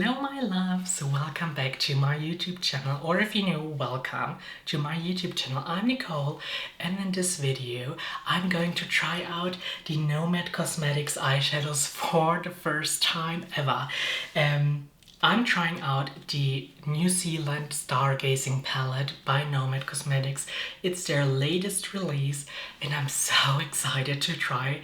Hello my loves, welcome back to my YouTube channel, or if you're new, welcome to my YouTube channel. I'm Nicole, and in this video I'm going to try out the Nomad Cosmetics eyeshadows for the first time ever. I'm trying out the New Zealand Stargazing palette by Nomad Cosmetics. It's their latest release and I'm so excited to try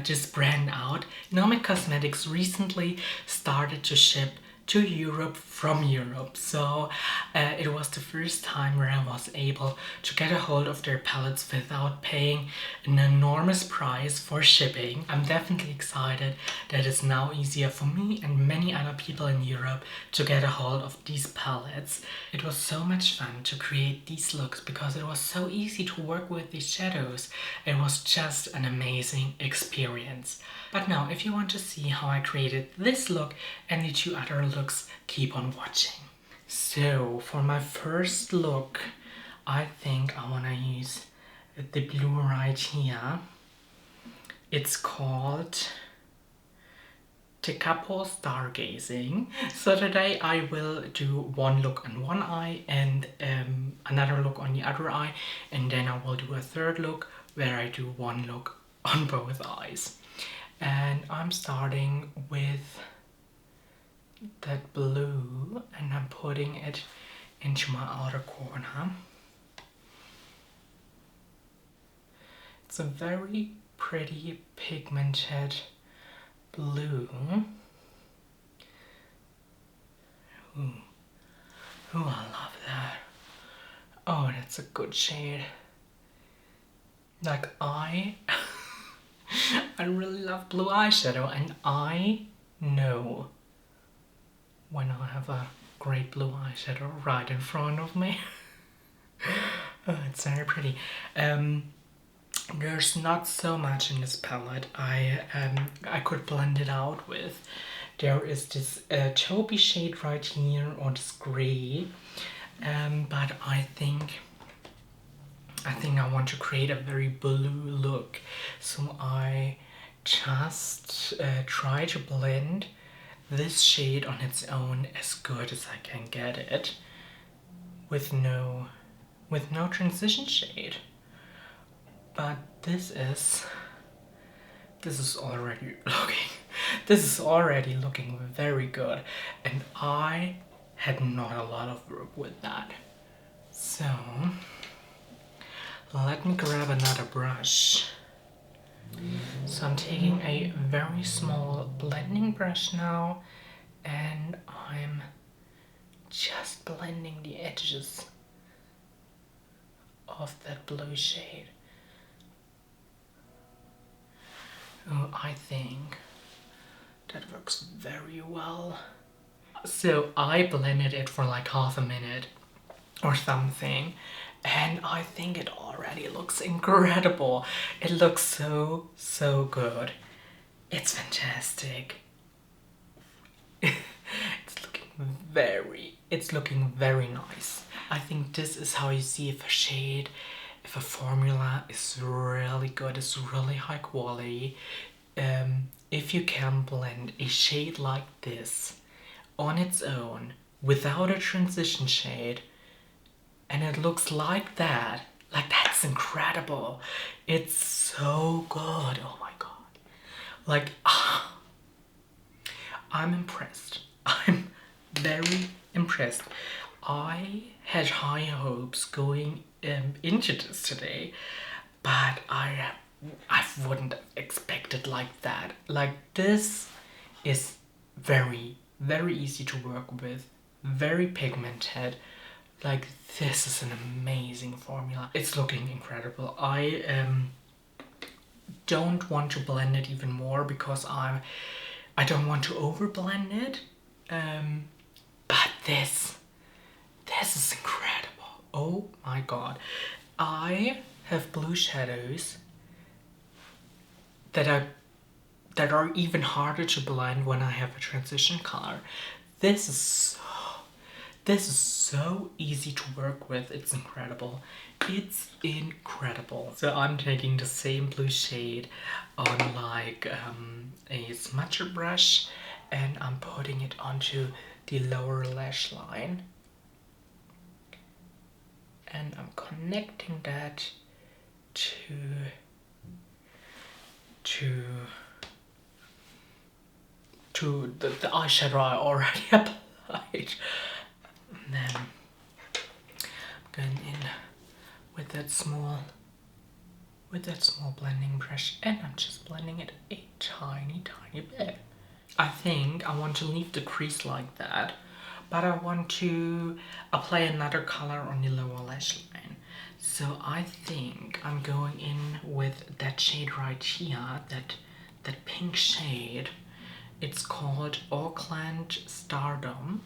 this brand out. Nomad Cosmetics recently started to ship to Europe from Europe, so it was the first time where I was able to get a hold of their palettes without paying an enormous price for shipping. I'm definitely excited that it's now easier for me and many other people in Europe to get a hold of these palettes. It was so much fun to create these looks because it was so easy to work with these shadows. It was just an amazing experience. But now, if you want to see how I created this look and the two other looks, keep on watching. So, for my first look, I think I want to use the blue right here. It's called decay Stargazing. So today I will do one look on one eye and another look on the other eye, and then I will do a third look where I do one look on both eyes. And I'm starting with that blue and I'm putting it into my outer corner. It's a very pretty pigmented blue. Ooh, I love that. Oh, that's a good shade. Like I really love blue eyeshadow, and I know when I have a great blue eyeshadow right in front of me. Oh, it's very pretty. There's not so much in this palette I could blend it out with. There is this taupey shade right here, or this grey, but I think I want to create a very blue look, so I just try to blend this shade on its own as good as I can get it, with no transition shade. But this is already looking very good, and I had not a lot of work with that. So let me grab another brush. So I'm taking a very small blending brush now, and I'm just blending the edges of that blue shade. Oh, I think that works very well. So I blended it for like half a minute or something, and I think it already looks incredible. It looks so good. It's fantastic. It's looking very nice. I think this is how you see if a formula is really good, it's really high quality. If you can blend a shade like this on its own without a transition shade, and it looks like that's incredible. It's so good. Oh my god. Like, I'm impressed. I'm very impressed. I had high hopes going into this today, but I wouldn't have expected like that. Like, this is very easy to work with, very pigmented. Like, this is an amazing formula. It's looking incredible. I don't want to blend it even more because I don't want to over blend it. But this is incredible. Oh my god. I have blue shadows that are even harder to blend when I have a transition color. This is so easy to work with. It's incredible. It's incredible. So I'm taking the same blue shade on like a smudger brush, and I'm putting it onto the lower lash line. And I'm connecting that to the eyeshadow I already applied. And then I'm going in with that small blending brush, and I'm just blending it a tiny bit. I think I want to leave the crease like that, but I want to apply another color on the lower lash line. So I think I'm going in with that shade right here, that pink shade. It's called Auckland Stardom.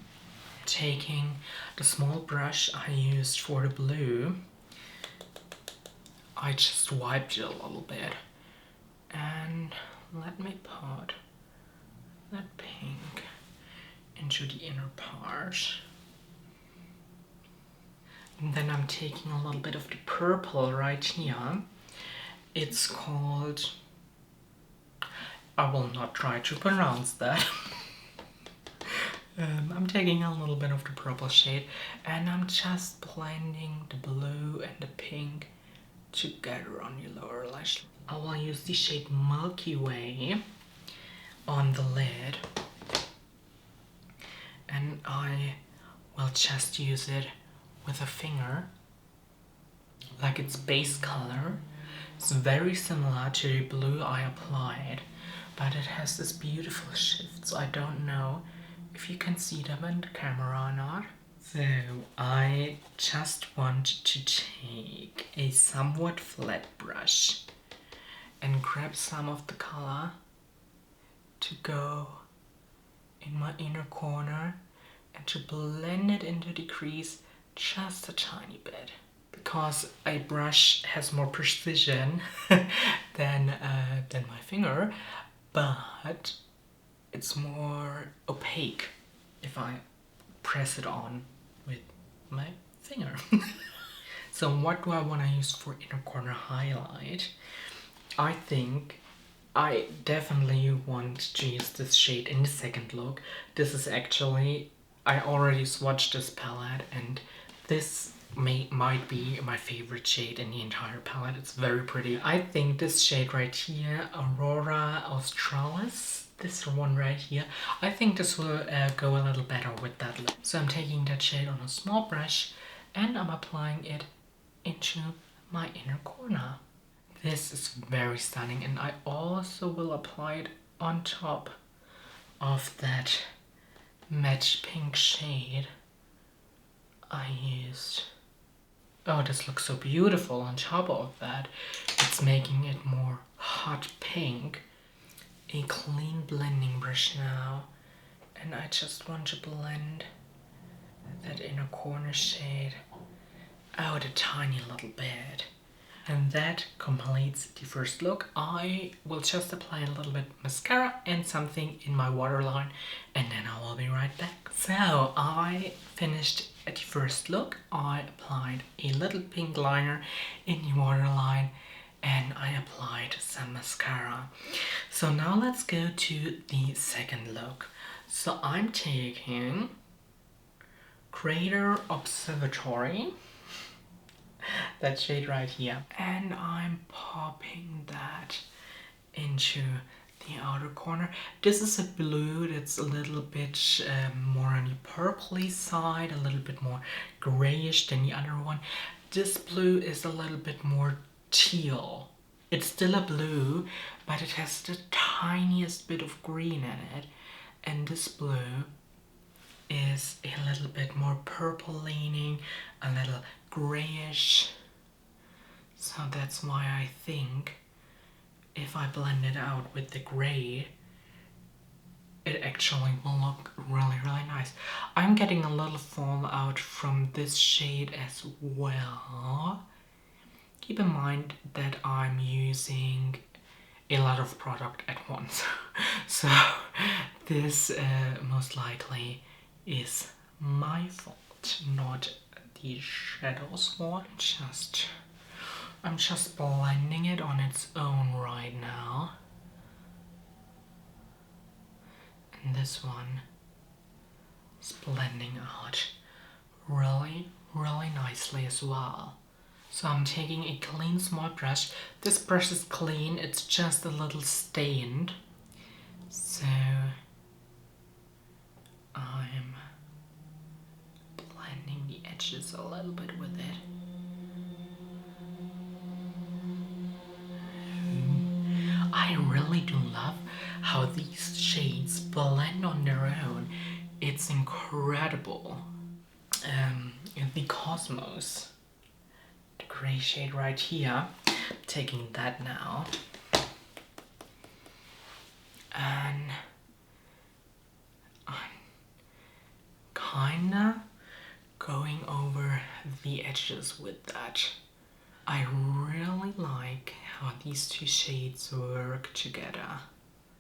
Taking the small brush I used for the blue, I just wiped it a little bit, and let me put that pink into the inner part. And then I'm taking a little bit of the purple right here. It's called, I will not try to pronounce that. I'm taking a little bit of the purple shade, and I'm just blending the blue and the pink together on your lower lash. I will use the shade Milky Way on the lid, and I will just use it with a finger, like its base color. It's very similar to the blue I applied, but it has this beautiful shifts. I don't know if you can see them in the camera or not. So I just want to take a somewhat flat brush and grab some of the color to go in my inner corner and to blend it into the crease just a tiny bit. Because a brush has more precision than my finger, but it's more opaque if I press it on with my finger. So what do I want to use for inner corner highlight? I think I definitely want to use this shade in the second look. This is actually, I already swatched this palette, and this might be my favorite shade in the entire palette. It's very pretty. I think this shade right here, Aurora Australis, this one right here, I think this will go a little better with that look. So I'm taking that shade on a small brush and I'm applying it into my inner corner. This is very stunning, and I also will apply it on top of that matte pink shade I used. Oh, this looks so beautiful on top of that. It's making it more hot pink. A clean blending brush now, and I just want to blend that inner corner shade out a tiny little bit. And that completes the first look. I will just apply a little bit mascara and something in my waterline, and then I will be right back. So I finished at the first look. I applied a little pink liner in the waterline, and I applied some mascara. So now let's go to the second look. So I'm taking Crater Observatory, that shade right here, and I'm popping that into the outer corner. This is a blue that's a little bit more on the purpley side, a little bit more grayish than the other one. This blue is a little bit more teal. It's still a blue, but it has the tiniest bit of green in it, and this blue is a little bit more purple leaning, a little grayish. So that's why I think if I blend it out with the gray, it actually will look really nice. I'm getting a little fallout from this shade as well. Keep in mind that I'm using a lot of product at once. So this most likely is my fault, not the shadow's fault. I'm just blending it on its own right now. And this one is blending out really, really nicely as well. So I'm taking a clean small brush. This brush is clean, it's just a little stained. So I'm blending the edges a little bit with it. I really do love how these shades blend on their own. It's incredible. The Cosmos, the gray shade right here, I'm taking that now. And I'm kinda going over the edges with that. I really like how these two shades work together.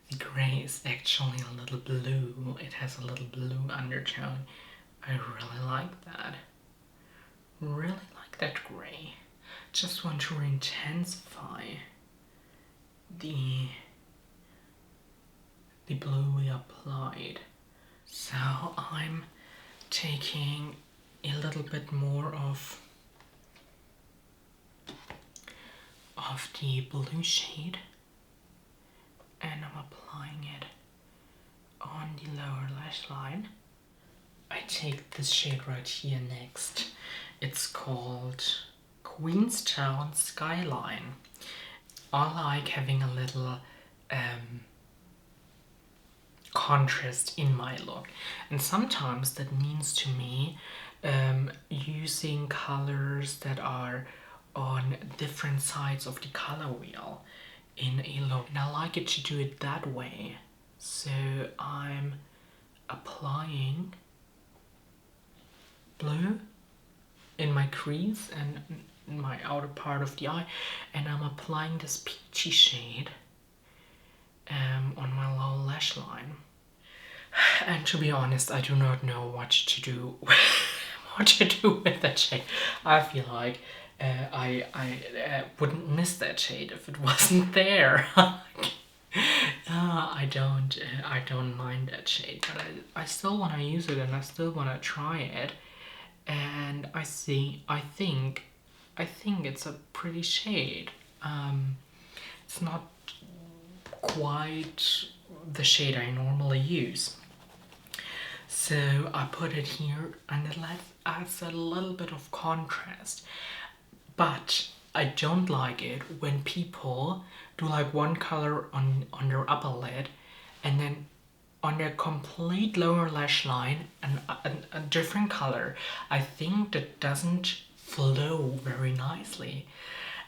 The gray is actually a little blue. It has a little blue undertone. I really like that. Really like that gray. Just want to intensify the blue we applied. So I'm taking a little bit more of the blue shade and I'm applying it on the lower lash line. I take this shade right here next. It's called Queenstown Skyline. I like having a little contrast in my look, and sometimes that means to me using colors that are on different sides of the color wheel in a look, and I like it to do it that way. So I'm applying blue in my crease and in my outer part of the eye, and I'm applying this peachy shade on my lower lash line. And to be honest, I do not know what to do with that shade. I feel like I wouldn't miss that shade if it wasn't there. I don't mind that shade, but I still want to use it and I still want to try it. And I think it's a pretty shade. It's not quite the shade I normally use. So I put it here and it adds a little bit of contrast. But I don't like it when people do like one color on their upper lid and then on their complete lower lash line and a different color. I think that doesn't flow very nicely.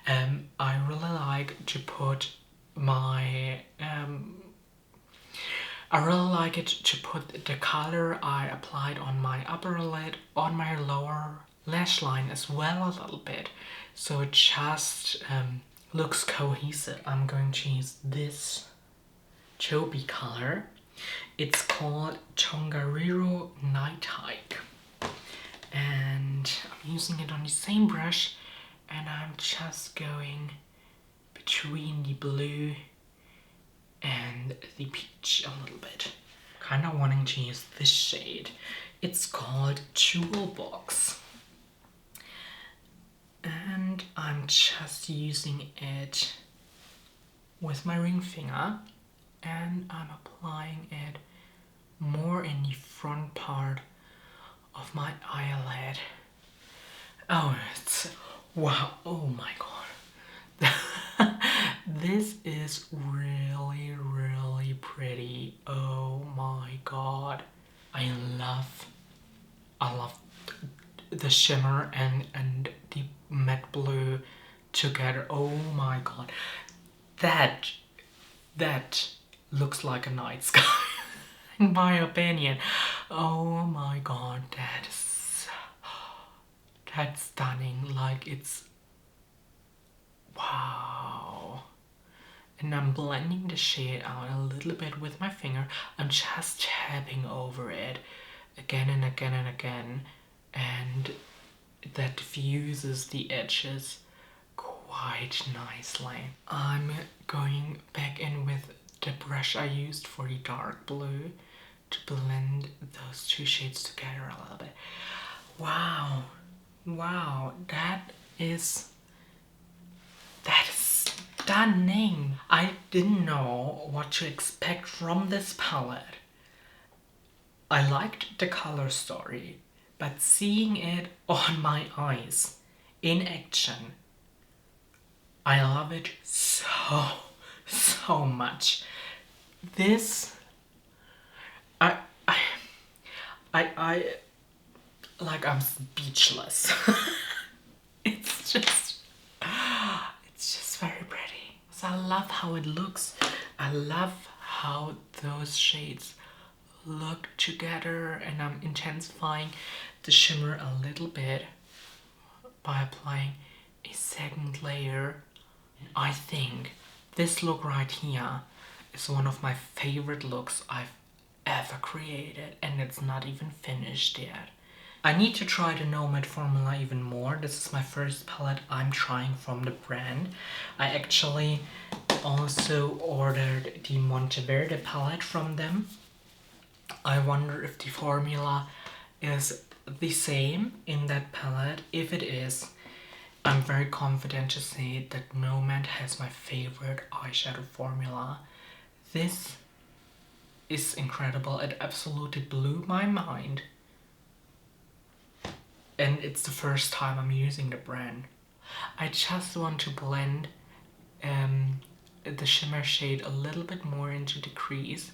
I really like to put my I really like it to put the color I applied on my upper lid on my lower lash line as well a little bit, so it just looks cohesive. I'm going to use this Chobi color. It's called Tongariro Night Hike, and I'm using it on the same brush, and I'm just going between the blue and the peach a little bit. Kind of wanting to use this shade. It's called Jewel Box. And I'm just using it with my ring finger and I'm applying it more in the front part of my eyelid. Oh, it's wow, oh my god. This is really, really pretty. Oh my god. I love the shimmer and the matte blue together. Oh my god. That looks like a night sky in my opinion. Oh my god, that's stunning. Like, it's wow. And I'm blending the shade out a little bit with my finger. I'm just tapping over it again and again and again, and that diffuses the edges quite nicely. I'm going back in with the brush I used for the dark blue to blend those two shades together a little bit. Wow, wow, that is stunning. I didn't know what to expect from this palette. I liked the color story, but seeing it on my eyes in action, I love it so much. This, I like, I'm speechless. It's just very pretty. So I love how it looks. I love how those shades look together, and I'm intensifying the shimmer a little bit by applying a second layer. I think this look right here is one of my favorite looks I've ever created, and it's not even finished yet. I need to try the Nomad formula even more. This is my first palette I'm trying from the brand. I actually also ordered the Monteverde palette from them. I wonder if the formula is the same in that palette. If it is, I'm very confident to say that Nomad has my favorite eyeshadow formula. This is incredible. It absolutely blew my mind. And it's the first time I'm using the brand. I just want to blend the shimmer shade a little bit more into the crease.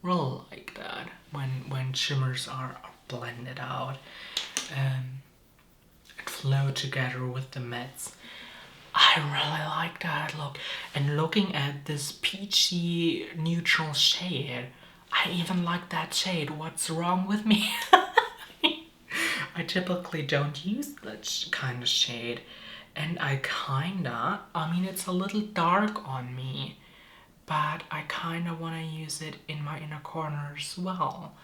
Really like that when shimmers are blended out and flow together with the mattes. I really like that look. And looking at this peachy neutral shade, I even like that shade. What's wrong with me? I typically don't use that kind of shade, and I mean, it's a little dark on me, but I kinda wanna use it in my inner corner as well.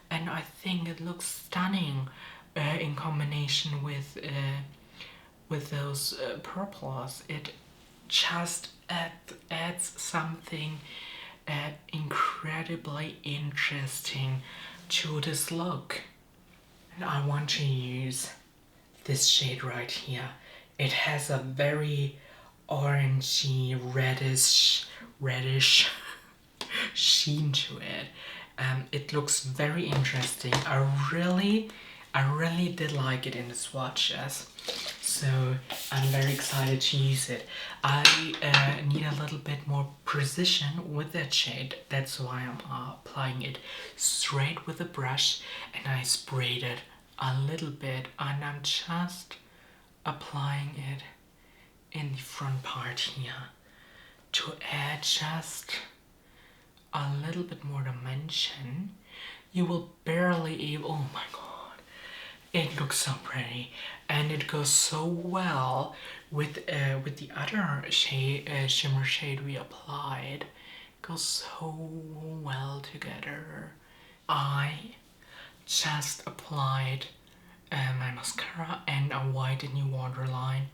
And I think it looks stunning in combination with those purples. It just adds something incredibly interesting to this look. And I want to use this shade right here. It has a very orangey, reddish sheen to it. It looks very interesting. I really did like it in the swatches. So I'm very excited to use it. I need a little bit more precision with that shade. That's why I'm applying it straight with a brush, and I sprayed it a little bit, and I'm just applying it in the front part here to add just a little bit more dimension. You will barely oh my god. It looks so pretty, and it goes so well with the other shade, shimmer shade we applied. It goes so well together. I just applied my mascara and a white new waterline.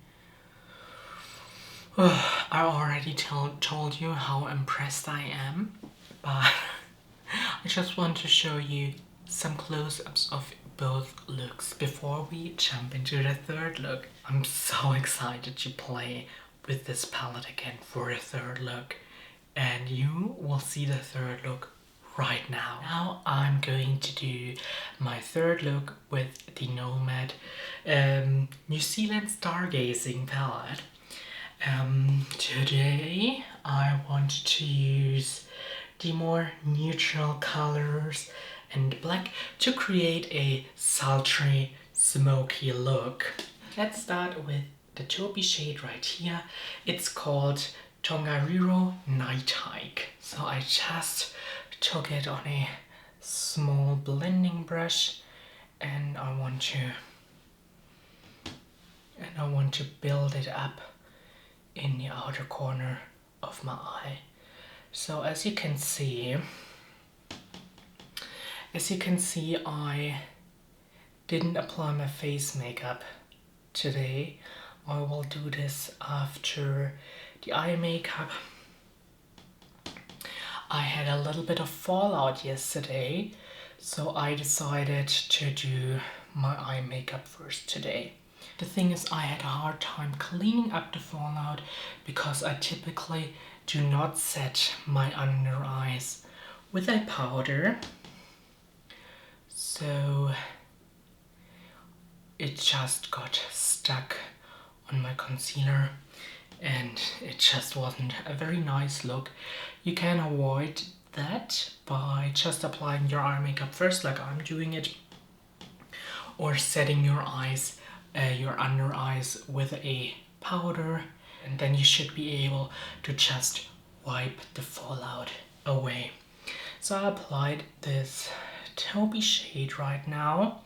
I already told you how impressed I am, but I just want to show you some close-ups of both looks before we jump into the third look. I'm so excited to play with this palette again for the third look, and you will see the third look right now. Now I'm going to do my third look with the Nomad New Zealand Stargazing palette. Today I want to use the more neutral colors and black to create a sultry, smoky look. Let's start with the taupey shade right here. It's called Tongariro Night Hike. So I just took it on a small blending brush, and I want to build it up in the outer corner of my eye. So as you can see, I didn't apply my face makeup today. I will do this after the eye makeup. I had a little bit of fallout yesterday So I decided to do my eye makeup first today. The thing is, I had a hard time cleaning up the fallout because I typically do not set my under eyes with a powder. So it just got stuck on my concealer and it just wasn't a very nice look. You can avoid that by just applying your eye makeup first, like I'm doing it, or setting your eyes, your under eyes with a powder, and then you should be able to just wipe the fallout away. So I applied this taupey shade right now,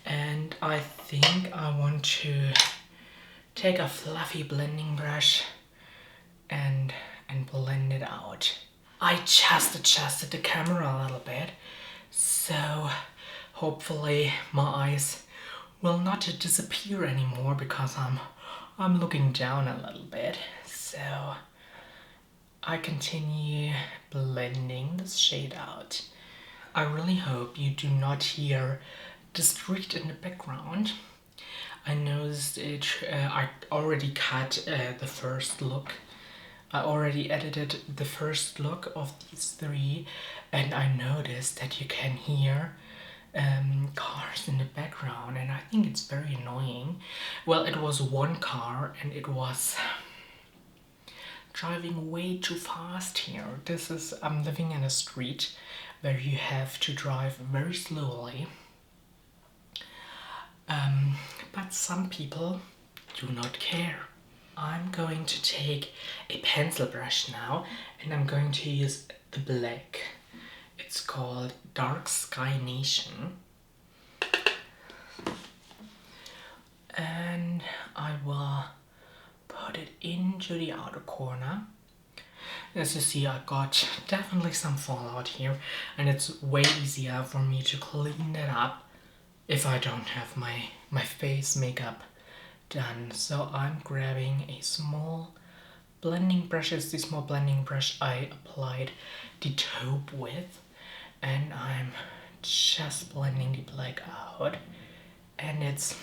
and I think I want to take a fluffy blending brush and blend it out. I just adjusted the camera a little bit, so hopefully my eyes will not disappear anymore because I'm looking down a little bit. So I continue blending this shade out. I really hope you do not hear the street in the background. I noticed it, I already cut the first look. I already edited the first look of these three, and I noticed that you can hear cars in the background, and I think it's very annoying. Well, it was one car and it was driving way too fast here. I'm living in a street where you have to drive very slowly. But some people do not care. I'm going to take a pencil brush now, and I'm going to use the black. It's called Dark Sky Nation. And I will put it into the outer corner. As you see, I got definitely some fallout here, and it's way easier for me to clean that up if I don't have my face makeup done. So I'm grabbing a small blending brush. It's the small blending brush I applied the taupe with, and I'm just blending the black out, and it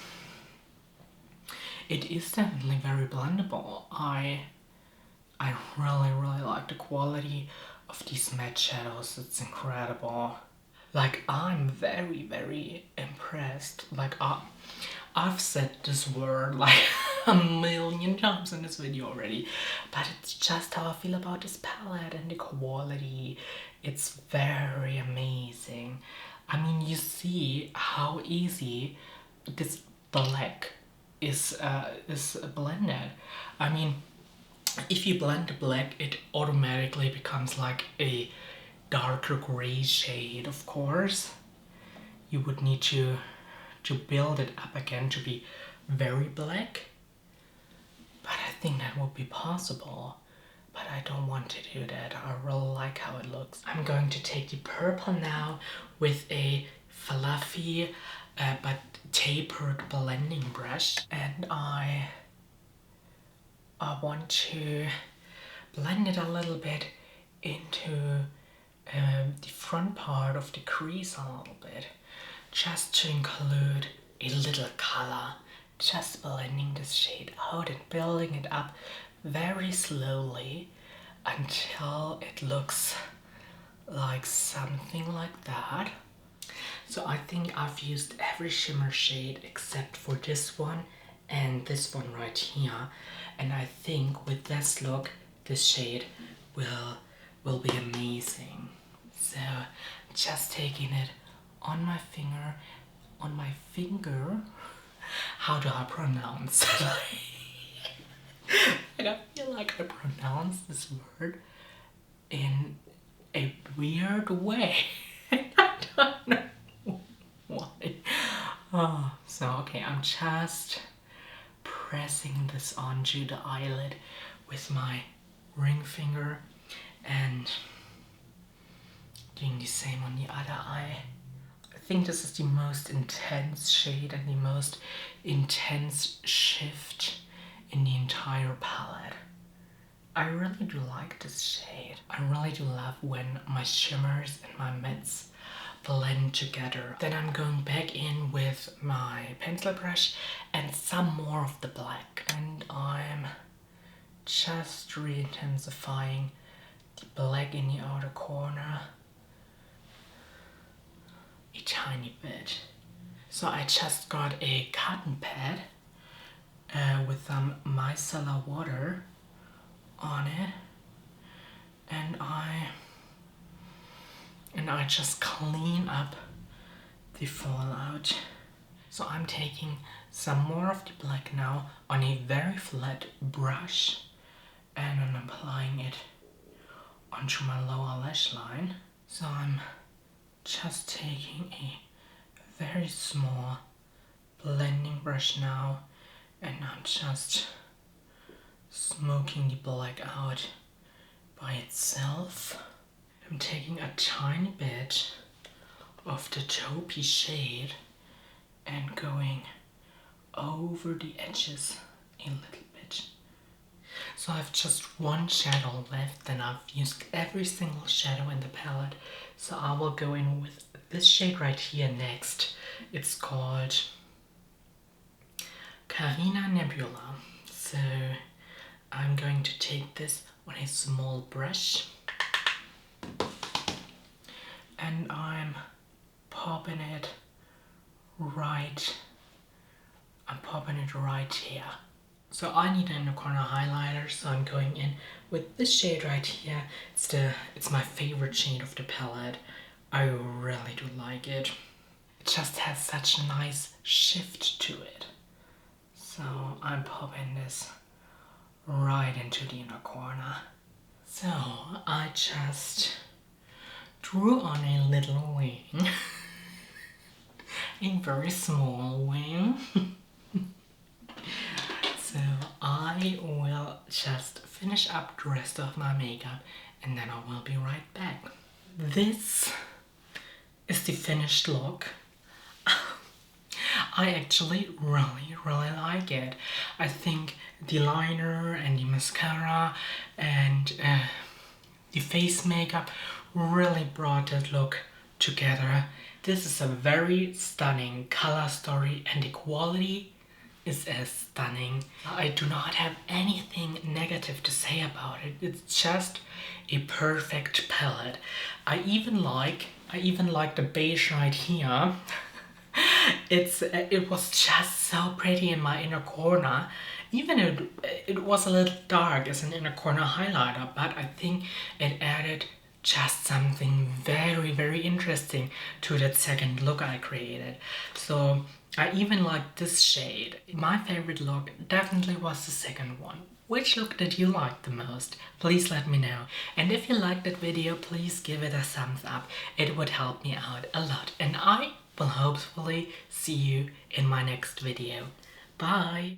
is definitely very blendable. I really like the quality of these matte shadows. It's incredible. Like, I'm very impressed. Like, I've said this word like a million times in this video already, but it's just how I feel about this palette and the quality. It's very amazing. I mean, you see how easy this black is blended. I mean, if you blend the black, it automatically becomes like a darker gray shade. Of course, you would need to build it up again to be very black, but I think that would be possible. But I don't want to do that. I really like how it looks. I'm going to take the purple now with a fluffy but tapered blending brush, and I want to blend it a little bit into the front part of the crease a little bit, just to include a little color. Just blending this shade out and building it up very slowly until it looks like something like that. So I think I've used every shimmer shade except for this one and this one right here, and I think with this look this shade will be amazing. So just taking it on my finger, how do I pronounce it? Like, I feel like I pronounce this word in a weird way. I don't know why. Oh, so okay, I'm just pressing this onto the eyelid with my ring finger and doing the same on the other eye. I think this is the most intense shade and the most intense shift in the entire palette. I really do like this shade. I really do love when my shimmers and my mattes blend together. Then I'm going back in with my pencil brush and some more of the black. And I'm just re-intensifying the black in the outer corner a tiny bit. So I just got a cotton pad with some micellar water on it, and I just clean up the fallout. So I'm taking some more of the black now on a very flat brush, and I'm applying it onto my lower lash line. So I'm just taking a very small blending brush now, and I'm just smoking the black out by itself. I'm taking a tiny bit of the taupey shade and going over the edges a little bit. So I have just one shadow left, and I've used every single shadow in the palette. So I will go in with this shade right here next. It's called Carina Nebula. So I'm going to take this on a small brush, and I'm popping it right here. So I need an inner corner highlighter, so I'm going in with this shade right here. It's my favorite shade of the palette. I really do like it. It just has such a nice shift to it. So I'm popping this right into the inner corner. So I just drew on a little wing. A very small wing. So I will just finish up the rest of my makeup, and then I will be right back. This is the finished look. I actually really like it. I think the liner and the mascara and the face makeup really brought that look together. This is a very stunning color story, and the quality is as stunning. I do not have anything negative to say about it. It's just a perfect palette. I even like the beige right here. It was just so pretty in my inner corner. Even it was a little dark as an inner corner highlighter, but I think it added just something very interesting to that second look I created. So I even like this shade. My favorite look definitely was the second one. Which look did you like the most? Please let me know. And if you liked that video, please give it a thumbs up. It would help me out a lot. And I will hopefully see you in my next video. Bye!